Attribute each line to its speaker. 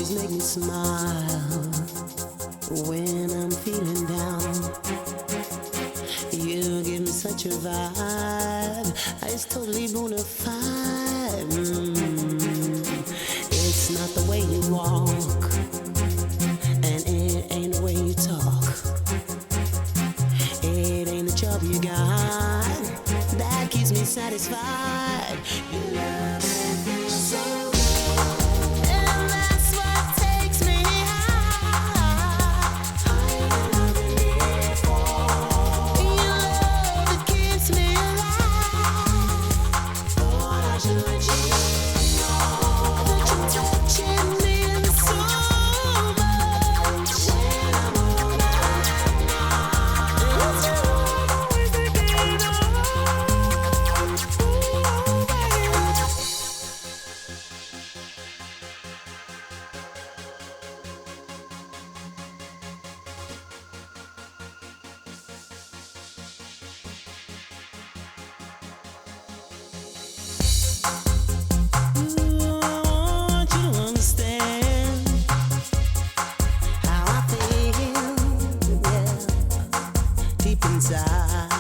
Speaker 1: always make me smile when I'm feeling down. You give me such a vibe, it's totally bona fide. It's not the way you walk, and it ain't the way you talk. It ain't the job you got that keeps me satisfied. Your love feels so good, and that's what takes me high. Higher than I've been here before. Your love, it keeps me alive. Thought I should let you know that you're touching me so much. When I'm all right now, it's you always thinking of. Ooh, baby. Ooh, I want you to understand how I feel, yeah, deep inside.